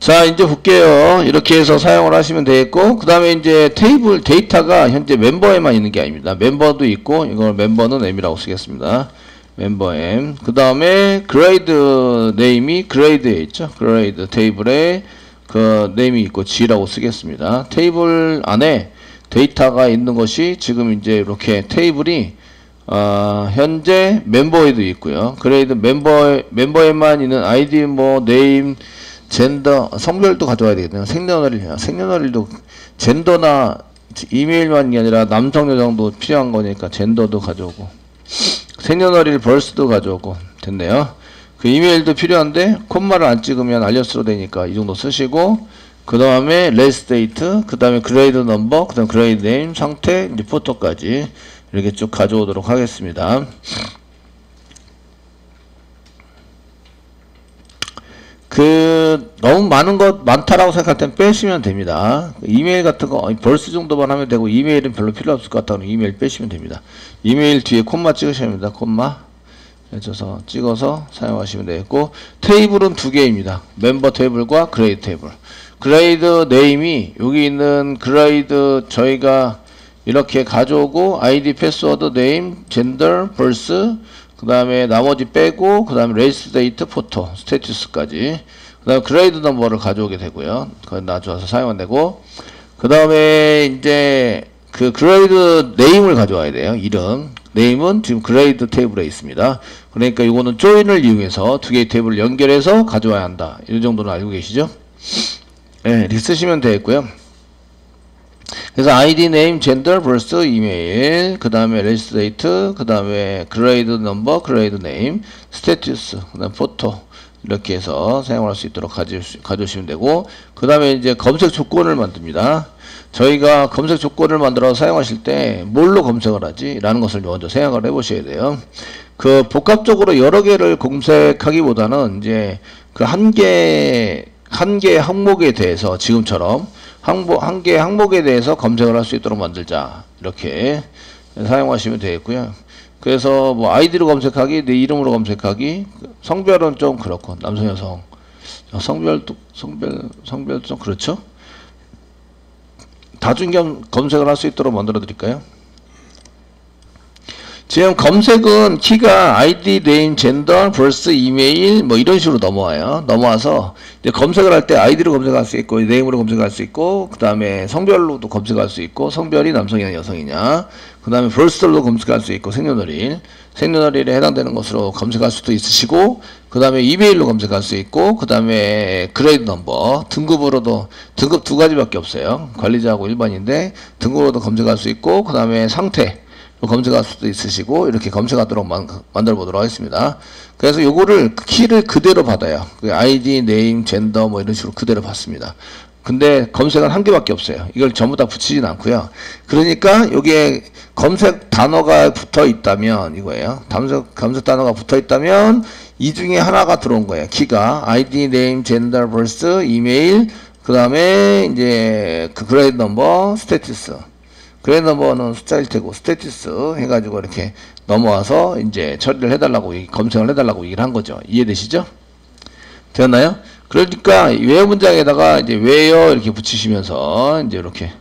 자, 이제 볼게요. 이렇게 해서 사용을 하시면 되겠고, 그 다음에 이제 테이블 데이터가 현재 멤버에만 있는 게 아닙니다. 멤버도 있고, 이걸 멤버는 M이라고 쓰겠습니다. 멤버 M. 그 다음에 그레이드 네임이 그레이드에 있죠. 그레이드 테이블에 그 네임이 있고 G라고 쓰겠습니다. 테이블 안에 데이터가 있는 것이 지금 이제 이렇게 테이블이 현재 멤버에도 있고요. 그레이드 멤버에만 있는 아이디 뭐 네임 젠더 성별도 가져와야 되겠네요. 생년월일도 젠더나 이메일만이 아니라 남성 여성도 필요한 거니까 젠더도 가져오고 생년월일 벌스도 가져오고 됐네요. 그 이메일도 필요한데 콤마를 안 찍으면 알려스로 되니까 이 정도 쓰시고, 그 다음에 레스 데이트, 그 다음에 그레이드 넘버, 그 다음 그레이드 네임, 상태, 이제 포토까지 이렇게 쭉 가져오도록 하겠습니다. 너무 많다라고 생각할 땐 빼시면 됩니다. 이메일 같은 거, 벌스 정도만 하면 되고, 이메일은 별로 필요 없을 것 같다면 이메일 빼시면 됩니다. 이메일 뒤에 콤마 찍으셔야 됩니다. 콤마. 해줘서 찍어서 사용하시면 되겠고, 테이블은 두 개입니다. 멤버 테이블과 그레이드 테이블. 그레이드 네임이, 여기 있는 그레이드 저희가 이렇게 가져오고, 아이디, 패스워드, 네임, 젠더, 벌스, 그 다음에 나머지 빼고, 그 다음에 레이스 데이트, 포토, 스테이투스까지. 그 다음에 그레이드 넘버를 가져오게 되고요. 그건 놔줘서 사용은 되고, 그 다음에 이제 그 그레이드 네임을 가져와야 돼요. 이름. 네임은 지금 그레이드 테이블에 있습니다. 그러니까 이거는 조인을 이용해서 두 개의 테이블을 연결해서 가져와야 한다. 이 정도는 알고 계시죠? 네, 이렇게 쓰시면 되겠고요. 그래서 아이디, 네임, 젠더, 벌스, 이메일, 그 다음에 레지스트 데이트, 그 다음에 그레이드 넘버, 그레이드 네임, 스테투스, 그 다음 포토 이렇게 해서 사용할 수 있도록 가져오시면 되고, 그 다음에 이제 검색 조건을 만듭니다. 저희가 검색 조건을 만들어 사용하실 때 뭘로 검색을 하지? 라는 것을 먼저 생각을 해 보셔야 돼요. 그 복합적으로 여러 개를 검색하기보다는 이제 그 한 개 항목에 대해서 지금처럼 한 개 항목에 대해서 검색을 할 수 있도록 만들자. 이렇게 사용하시면 되겠고요. 그래서 뭐 아이디로 검색하기, 내 이름으로 검색하기, 성별은 좀 그렇고, 남성, 여성. 성별도 좀 그렇죠? 다중견 검색을 할 수 있도록 만들어 드릴까요? 지금 검색은 키가 아이디, 네임, 젠더, 벌스, 이메일 뭐 이런 식으로 넘어와서 이제 검색을 할 때 아이디로 검색할 수 있고, 네임으로 검색할 수 있고, 그 다음에 성별로도 검색할 수 있고, 성별이 남성이냐 여성이냐, 그 다음에 벌스로 검색할 수 있고, 생년월일에 해당되는 것으로 검색할 수도 있으시고, 그 다음에 이메일로 검색할 수 있고, 그 다음에 그레이드 넘버, 등급으로도, 등급 두 가지밖에 없어요. 관리자하고 일반인데 등급으로도 검색할 수 있고, 그 다음에 상태 검색할 수도 있으시고, 이렇게 검색하도록 만들어 보도록 하겠습니다. 그래서 요거를 키를 그대로 받아요. 그 아이디, 네임, 젠더 뭐 이런 식으로 그대로 받습니다. 근데 검색은 한 개밖에 없어요. 이걸 전부 다 붙이진 않고요. 그러니까 여기에 검색 단어가 붙어 있다면 이거예요. 검색 단어가 붙어 있다면 이 중에 하나가 들어온 거예요. 키가 아이디, 네임, 젠더, 벌스, 이메일, 그 다음에 이제 그 그레이드 넘버, 스테투스. 그레이드 넘버는 숫자일 테고, 스테투스 해가지고 이렇게 넘어와서 이제 처리를 해달라고, 검색을 해달라고 얘기를 한 거죠. 이해되시죠? 되었나요? 그러니까 웨어 문장에다가 이제 웨어 이렇게 붙이시면서 이제 이렇게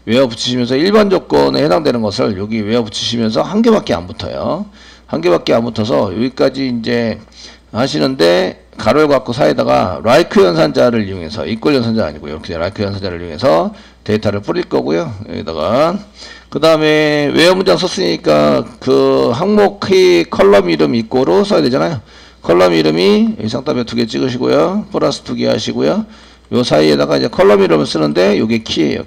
웨어 붙이시면서 일반 조건에 해당되는 것을 여기 웨어 붙이시면서 한 개밖에 안 붙어요. 한 개밖에 안 붙어서 여기까지 이제 하시는데, 가로를 갖고 사이에다가 라이크 연산자를 이용해서, 이퀄 연산자 아니고 이렇게 라이크 연산자를 이용해서 데이터를 뿌릴 거고요. 여기다가 그 다음에 웨어 문장 썼으니까 그 항목 키 컬럼 이름 이꼬로 써야 되잖아요. 컬럼 이름이 상단에 두 개 찍으시고요. 플러스 두 개 하시고요. 요 사이에다가 이제 컬럼 이름을 쓰는데 요게 키예요.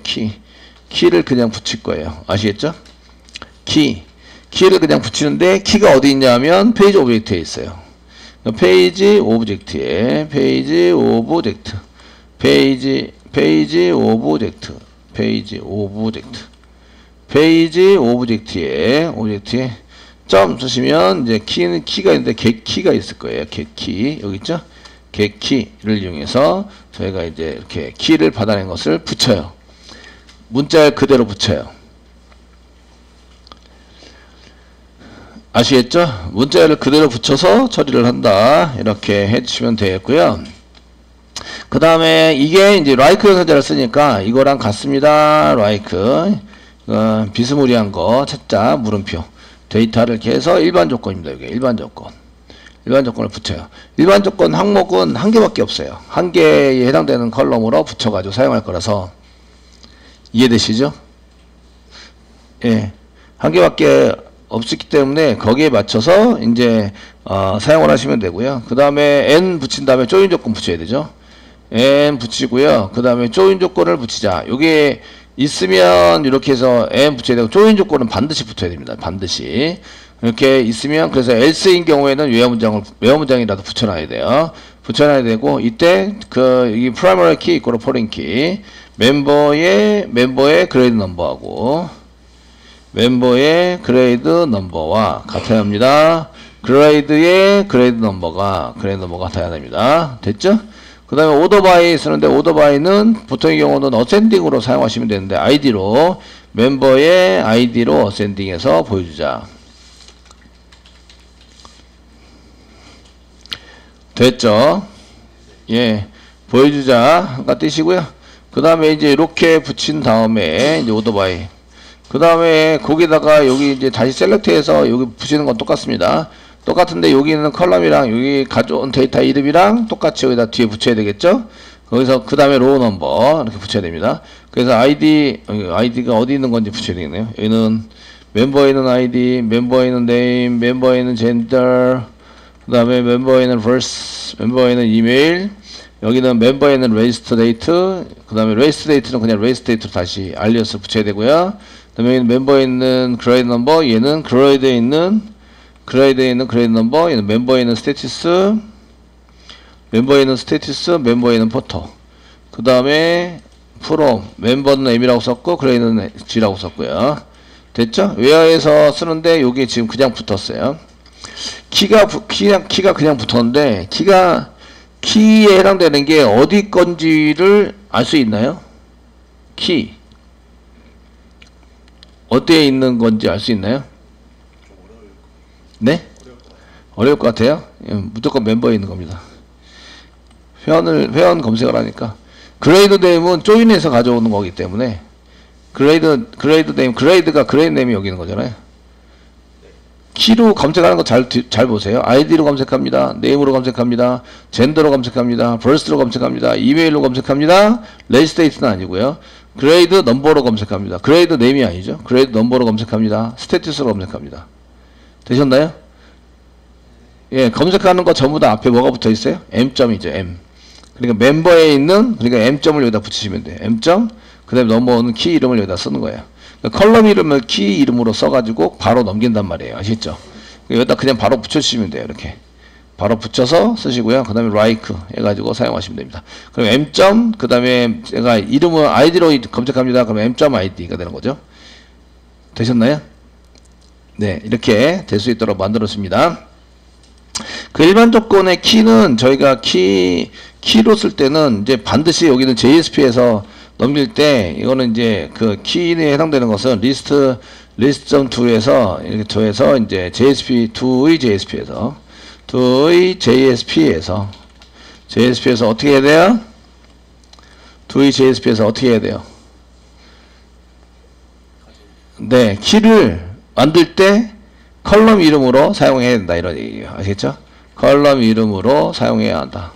키를 그냥 붙일 거예요. 아시겠죠? 키를 그냥 붙이는데, 키가 어디 있냐면 페이지 오브젝트에 있어요. 페이지 오브젝트에 페이지 오브젝트에 점 쓰시면 이제 키가 있는데 get키가 있을 거예요. get키 여기 있죠? get키를 이용해서 저희가 이제 이렇게 키를 받아낸 것을 붙여요. 문자에 그대로 붙여요. 아시겠죠? 문자를 그대로 붙여서 처리를 한다. 이렇게 해주시면 되겠고요. 그 다음에 이게 이제 like 연산자를 쓰니까 이거랑 같습니다. like 비스무리한 거 찾자 물음표 데이터를 이렇게 해서 일반 조건입니다. 이게 일반 조건. 일반 조건을 붙여요. 일반 조건 항목은 한 개밖에 없어요. 한 개에 해당되는 컬럼으로 붙여가지고 사용할 거라서 이해되시죠? 예, 한 개밖에 없었기 때문에 거기에 맞춰서 이제 사용을 하시면 되고요. 그 다음에 n 붙인 다음에 조인 조건 붙여야 되죠. n 붙이고요. 그 다음에 조인 조건을 붙이자. 요게 있으면 이렇게 해서 n 붙여야 되고 조인 조건은 반드시 붙어야 됩니다. 반드시 이렇게 있으면 그래서 else인 경우에는 외화 문장이라도 붙여놔야 돼요. 붙여놔야 되고 이때 이 primary key 있고 foreign key 멤버의 그레이드 넘버하고 멤버의 그레이드 넘버와 같아야 합니다. 그레이드의 그레이드 넘버가 같아야 됩니다. 됐죠? 그 다음에 오더바이 쓰는데 오더바이는 보통의 경우는 어센딩으로 사용하시면 되는데 id로 멤버의 id로 어센딩해서 보여주자. 됐죠? 예, 보여주자. 한가 띄시고요. 그 다음에 이제 이렇게 붙인 다음에 이제 오더바이. 그 다음에 거기다가 여기 이제 다시 셀렉트해서 여기 붙이는 건 똑같습니다. 똑같은데 여기는 컬럼이랑 여기 가져온 데이터 이름이랑 똑같이 여기다 뒤에 붙여야 되겠죠? 거기서 그 다음에 로우 넘버 이렇게 붙여야 됩니다. 그래서 아이디가 어디 있는 건지 붙여야 되겠네요. 여기는 멤버에는 아이디, 멤버에는 네임, 멤버에는 젠더, 그 다음에 멤버에는 verse, 멤버에는 이메일, 여기는 멤버에는 레지스터 데이트, 그 다음에 레지스터 데이트는 그냥 레지스터 데이트로 다시 알리어스 붙여야 되고요. 그 다음에 멤버에 있는 그레이드 넘버, 얘는 그레이드에 있는 그레이드 넘버, 얘는 멤버에 있는 스테이투스, 멤버에 있는 포토. 그 다음에 프롬, 멤버는 M이라고 썼고 그레이드는 G라고 썼고요. 됐죠? 웨어에서 쓰는데 요게 지금 그냥 붙었어요. 키가 그냥 붙었는데 키에 해당되는 게 어디 건지를 알 수 있나요? 키 어디에 있는 건지 알 수 있나요? 네? 어려울 것 같아요? 예, 무조건 멤버에 있는 겁니다. 회원 검색을 하니까 그레이드 네임은 조인해서 가져오는 거기 때문에 그레이드 네임, 그레이드가 그레이드 네임이 여기 있는 거잖아요. 키로 검색하는 거 잘 보세요. 아이디로 검색합니다. 네임으로 검색합니다. 젠더로 검색합니다. 버스로 검색합니다. 이메일로 검색합니다. 레지스테이트는 아니고요. 그레이드 넘버로 검색합니다. 그레이드 네임이 아니죠. 그레이드 넘버로 검색합니다. 스테이투스로 검색합니다. 되셨나요? 예, 검색하는 거 전부 다 앞에 뭐가 붙어 있어요? M점이죠. M. 그러니까 멤버에 있는 M.을 여기다 붙이시면 돼요. M., 그 다음에 넘버는 키 이름을 여기다 쓰는 거예요. 컬럼 이름을 키 이름으로 써가지고 바로 넘긴단 말이에요. 아시죠? 여기다 그냥 바로 붙여주시면 돼요. 이렇게 바로 붙여서 쓰시고요. 그 다음에 like 해가지고 사용하시면 됩니다. 그럼 M. 그 다음에 제가 이름을 id로 검색합니다. 그럼 M.id가 되는 거죠. 되셨나요? 네, 이렇게 될 수 있도록 만들었습니다. 그 일반 조건의 키는 저희가 키로 쓸 때는 이제 반드시 여기는 JSP에서 넘길 때 이거는 이제 그 키에 해당되는 것은 list.to에서 이렇게 to에서 이제 JSP의 JSP에서 어떻게 해야 돼요? to의 JSP에서 어떻게 해야 돼요? 네, 키를 만들 때 컬럼 이름으로 사용해야 된다 이런 얘기예요. 아시겠죠? 컬럼 이름으로 사용해야 한다.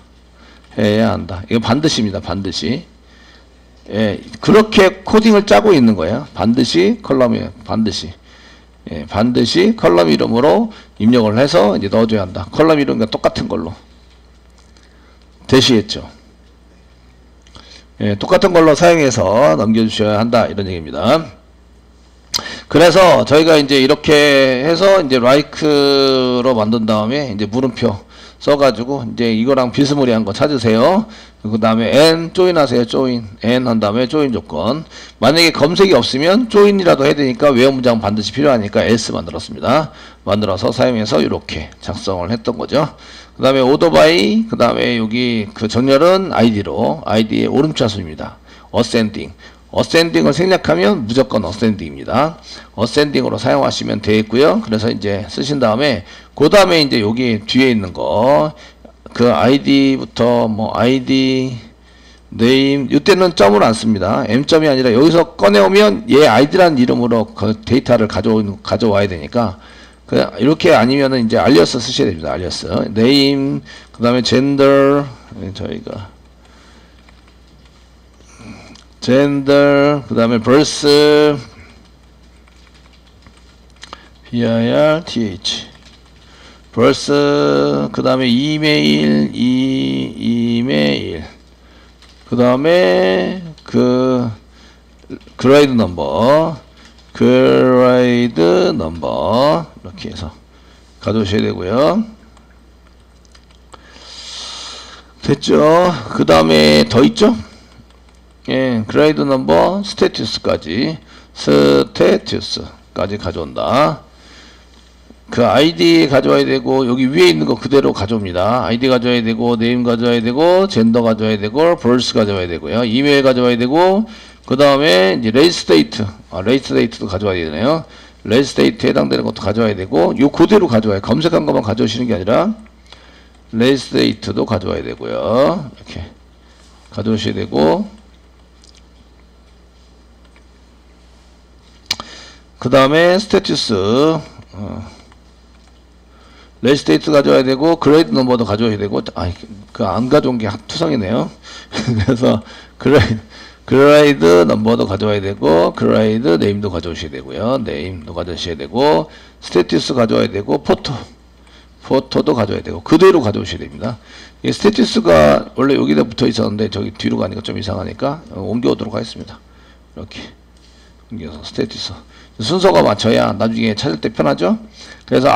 이거 반드시입니다. 반드시. 예, 그렇게 코딩을 짜고 있는 거예요. 반드시 컬럼이에요. 반드시. 예, 반드시 컬럼 이름으로 입력을 해서 이제 넣어줘야 한다. 컬럼 이름과 똑같은 걸로. 되시겠죠? 예, 똑같은 걸로 사용해서 넘겨주셔야 한다. 이런 얘기입니다. 그래서 저희가 이제 이렇게 해서 이제 like로 만든 다음에 이제 물음표 써가지고 이제 이거랑 비스무리한 거 찾으세요. 그 다음에 n 조인 하세요. 조인 n 한 다음에 조인 조건. 만약에 검색이 없으면 조인이라도 해야 되니까 외화 문장 반드시 필요하니까 else 만들었습니다. 만들어서 사용해서 이렇게 작성을 했던 거죠. 그 다음에 오더바이, 그 다음에 여기 그 정렬은 id로, id의 오름차순입니다. 어센딩을 생략하면 무조건 어센딩입니다. 어센딩으로 사용하시면 되겠고요. 그래서 이제 쓰신 다음에 그 다음에 이제 여기 뒤에 있는 거 그 id부터 뭐 id name, 이때는 점을 안 씁니다. m점이 아니라 여기서 꺼내오면 얘 id라는 이름으로 그 데이터를 가져와야 되니까 그냥 이렇게 아니면은 이제 alias 쓰셔야 됩니다. alias. name, 그 다음에 gender, 저희가 gender, 그 다음에 birth, birth, birth, 그 다음에 email, email, 그 다음에 grade number, grade number 이렇게 해서 가져오셔야 되고요. 됐죠? 그 다음에 더 있죠? 예, grade number, status까지 가져온다. 그 ID 가져와야 되고 여기 위에 있는 거 그대로 가져옵니다. ID 가져와야 되고 name 가져와야 되고 gender 가져와야 되고 birth 가져와야 되고요. 이메일 가져와야 되고 그 다음에 이제 race date, race date도 가져와야 되네요. race date에 해당되는 것도 가져와야 되고 요 그대로 가져와요. 검색한 것만 가져오시는 게 아니라 race date도 가져와야 되고요. 이렇게 가져오셔야 되고 그 다음에 status, race date 가져와야 되고 grade number도 가져와야 되고 그 안 가져온 게 투성이네요. 그래서 grade number도 가져와야 되고 grade name도 가져오셔야 되고요. name도 가져오셔야 되고 status 가져와야 되고 포토도 가져와야 되고 그대로 가져오셔야 됩니다. 이 status가 원래 여기다 붙어 있었는데 저기 뒤로 가니까 좀 이상하니까 옮겨오도록 하겠습니다. 이렇게 옮겨서 status 순서가 맞춰야 나중에 찾을 때 편하죠. 그래서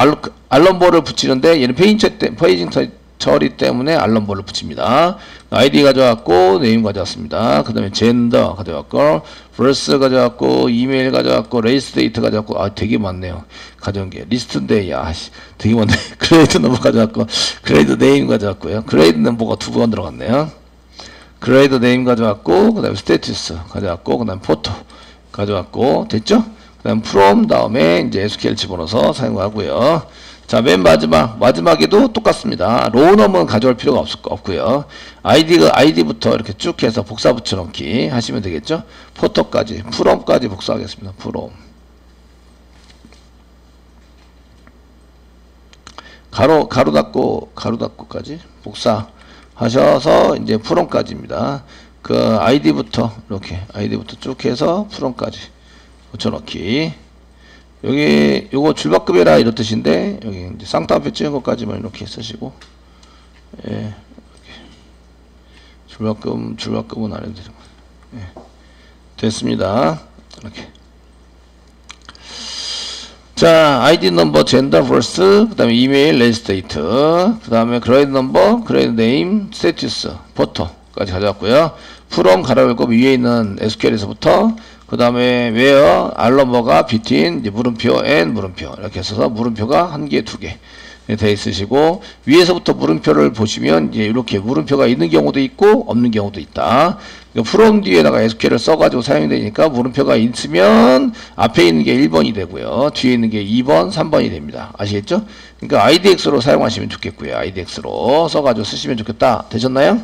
알럼볼을 붙이는데 얘는 페이징 처리 때문에 알럼볼을 붙입니다. ID 가져왔고 name 가져왔습니다. 그 다음에 gender 가져왔고 birth 가져왔고 이메일 가져왔고 race date 가져왔고 되게 많네요. 가져온 게 리스트인데 되게 많네. grade number 가져왔고 grade name 가져왔고요. grade number가 2번 들어갔네요. grade name 가져왔고 그 다음에 status 가져왔고 그 다음에 photo 가져왔고 됐죠? 그 다음 from 다음에 이제 SQL 집어넣어서 사용하고요. 자, 맨 마지막에도 똑같습니다. 로우넘은 가져올 필요가 없고요. ID부터 이렇게 쭉 해서 복사 붙여넣기 하시면 되겠죠? 포토까지, from까지 복사하겠습니다. from. 가로 닫고까지 복사하셔서 이제 from까지입니다. 그 ID부터 쭉 해서 from까지 붙여넣기. 여기 요거 줄바꿈해라 이런 뜻인데 여기 이제 쌍따옴표 찍은 것까지만 이렇게 쓰시고 이렇게. 줄바꿈은 안 해도 되는 거예요. 됐습니다. 이렇게. 자, ID 넘버, 젠더, birth, 그 다음에 이메일, race date, 그 다음에 grade number, grade name, status, photo까지 가져왔고요. from 가로 열고 위에 있는 SQL에서부터 그 다음에 where, 알럼버가 between, 이제 물음표, and 물음표 이렇게 해서 물음표가 1개, 2개 돼 있으시고 위에서부터 물음표를 보시면 이제 이렇게 물음표가 있는 경우도 있고 없는 경우도 있다. from 뒤에다가 SQL을 써가지고 사용이 되니까 물음표가 있으면 앞에 있는 게 1번이 되고요. 뒤에 있는 게 2번, 3번이 됩니다. 아시겠죠? 그러니까 IDX로 사용하시면 좋겠고요. IDX로 써가지고 쓰시면 좋겠다. 되셨나요?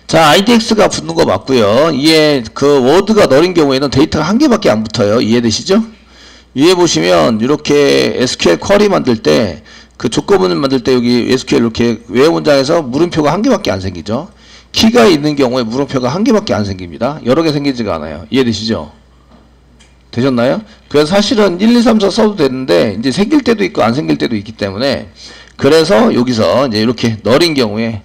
자, IDX가 붙는 거 맞고요. 이게 그 워드가 넣은 경우에는 데이터가 1개밖에 안 붙어요. 이해되시죠? 위에 보시면 이렇게 SQL 쿼리 만들 때 그 조건문을 만들 때 여기 SQL 이렇게 외부 문장에서 물음표가 1개밖에 안 생기죠. 키가 있는 경우에 물음표가 1개밖에 안 생깁니다. 여러 개 생기지가 않아요. 이해되시죠? 되셨나요? 그래서 사실은 1, 2, 3, 4 써도 되는데 이제 생길 때도 있고 안 생길 때도 있기 때문에 그래서 여기서 이제 이렇게 넣은 경우에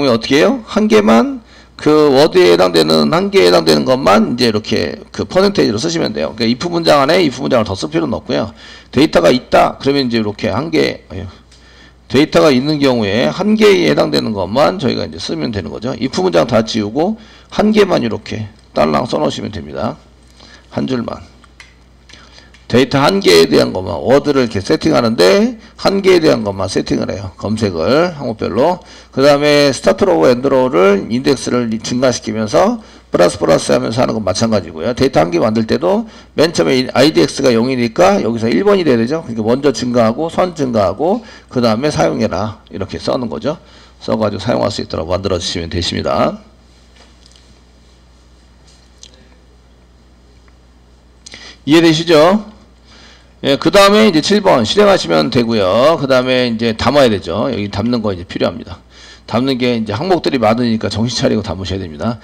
어떻게 해요? 1개만 그 워드에 해당되는 1개에 해당되는 것만 이제 이렇게 그 퍼센테이지로 쓰시면 돼요. 그러니까 if 문장 안에 if 문장을 더 쓸 필요는 없고요. 데이터가 있다 그러면 이제 이렇게 1개 데이터가 있는 경우에 1개에 해당되는 것만 저희가 이제 쓰면 되는 거죠. if 문장 다 지우고 1개만 이렇게 딸랑 써놓으시면 됩니다. 한 줄만. 데이터 1개에 대한 것만 워드를 이렇게 세팅하는데 1개에 대한 것만 세팅을 해요. 검색을 항목별로. 그 다음에 스타트로우 엔드로우를 인덱스를 증가시키면서 플러스 하면서 하는 건 마찬가지고요. 데이터 한 개 만들 때도 맨 처음에 IDX가 0이니까 여기서 1번이 돼야 되죠. 그러니까 먼저 증가하고 선 증가하고 그 다음에 사용해라 이렇게 써는 거죠. 써가지고 사용할 수 있도록 만들어 주시면 되십니다. 이해되시죠? 예, 그 다음에 이제 7번 실행하시면 되고요. 그 다음에 이제 담아야 되죠. 여기 담는 거 이제 필요합니다. 담는 게 이제 항목들이 많으니까 정신 차리고 담으셔야 됩니다.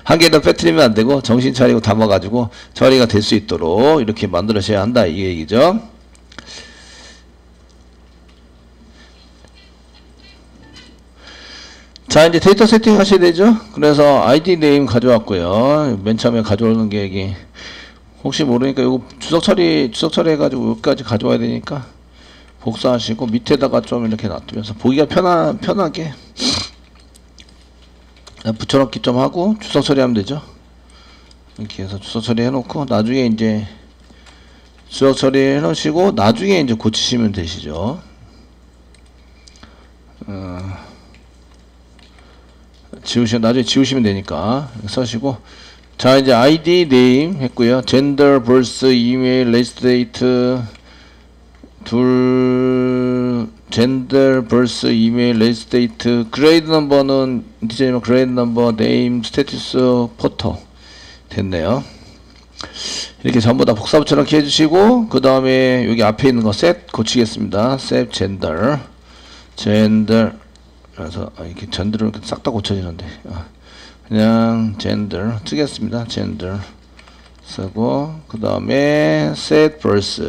한 개 더 빼뜨리면 안 되고 정신 차리고 담아가지고 처리가 될 수 있도록 이렇게 만들어셔야 한다 이 얘기죠. 자, 이제 데이터 세팅 하셔야 되죠. 그래서 ID 네임 가져왔고요. 맨 처음에 가져오는 게 여기 혹시 모르니까 이거 주석 처리 해가지고 여기까지 가져와야 되니까 복사하시고 밑에다가 좀 이렇게 놔두면서 보기가 편하게 붙여넣기 좀 하고 주석 처리하면 되죠. 이렇게 해서 주석 처리 해놓고 나중에 이제 주석 처리 해놓으시고 나중에 이제 고치시면 되시죠. 나중에 지우시면 되니까 써시고. 자, 이제 ID 네임 했고요. 젠더, 벌스, 이메일, 레이스 데이트 젠더, 벌스, 이메일, 레이스 데이트, 그레이드 넘버는 인티저이면 그레이드 넘버, 네임, 스테투스, 포토 됐네요. 이렇게 전부 다 복사 붙여넣기 해주시고 그 다음에 여기 앞에 있는 거 셋 고치겠습니다. 셋 젠더 그래서 이렇게 젠더를 싹 다 고쳐지는데 그냥 젠더 쓰겠습니다. 젠더 쓰고 그 다음에 set birth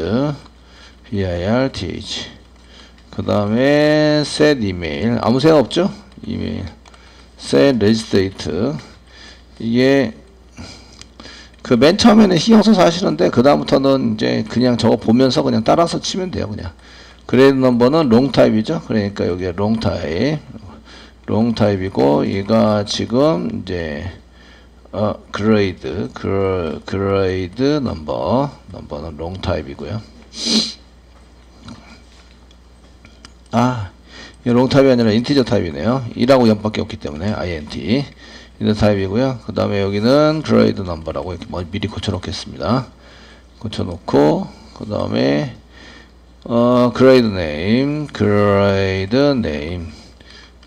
birth 그 다음에 set email 아무 생각 없죠? 이메일 set register date 이게 그 맨 처음에는 신경 써서 하시는데 그 다음부터는 이제 그냥 저거 보면서 그냥 따라서 치면 돼요. 그냥 그레이드 넘버는 롱 타입이죠. 그러니까 여기 롱 타입이고 얘가 지금 이제 그레이드 넘버는 롱 타입이고요. 이 롱 타입이 아니라 인티저 타입이네요. 2라고 0밖에 없기 때문에 int 인티저 타입이고요. 그 다음에 여기는 그레이드 넘버라고 이렇게 미리 고쳐놓겠습니다. 고쳐놓고 그 다음에 그레이드 네임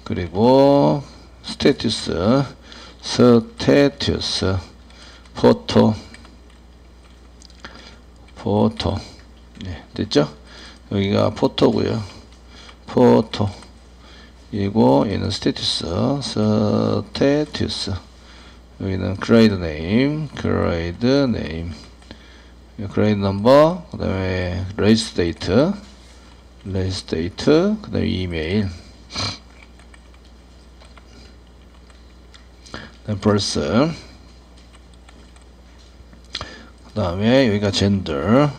그리고 스테투스 포토 네, 됐죠? 여기가 포토고요. 포토 이고 얘는 스테투스 여기는 그레이드 네임 그레이드 넘버 그 다음에 레이스 데이트 그 다음에 이메일 벌스 그 다음에 여기가 젠더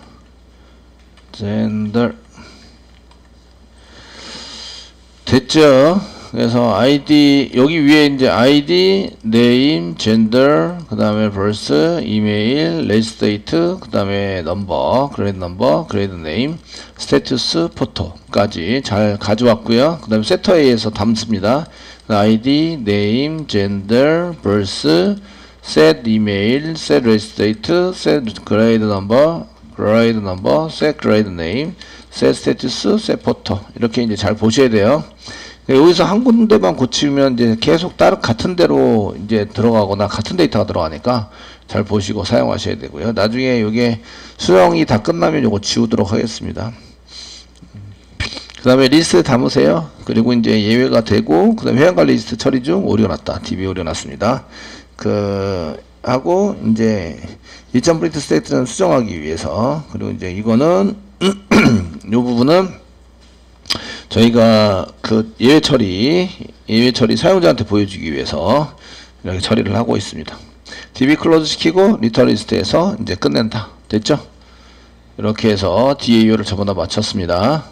됐죠? 그래서 ID 여기 위에 이제 ID 네임 젠더 그 다음에 벌스 이메일 레이스 데이트 그 다음에 넘버 그레이드 네임 스테투스 포토까지 잘 가져왔고요. 그 다음에 세터 A에서 담습니다. ID 네임 젠더 벌스 set 이메일 set 레이스 데이트 set 그레이드 넘버 set 그레이드 네임 set 스테투스 set 포토 이렇게 이제 잘 보셔야 돼요. 여기서 한 군데만 고치면 이제 계속 같은 데로 이제 들어가거나 같은 데이터가 들어가니까 잘 보시고 사용하셔야 되고요. 나중에 이게 수정이 다 끝나면 이거 지우도록 하겠습니다. 그 다음에 리스트 담으세요. 그리고 이제 예외가 되고 그 다음에 회원관리 리스트 처리 중 오류가 났다. DB 오류가 났습니다. 하고 이제 1점 프린트 스테이트는 수정하기 위해서 그리고 이제 이거는 이 부분은 저희가 그 예외 처리 사용자한테 보여주기 위해서 이렇게 처리를 하고 있습니다. DB 클로즈 시키고 리턴 리스트에서 이제 끝낸다. 됐죠? 이렇게 해서 DAU를 전부 다 마쳤습니다.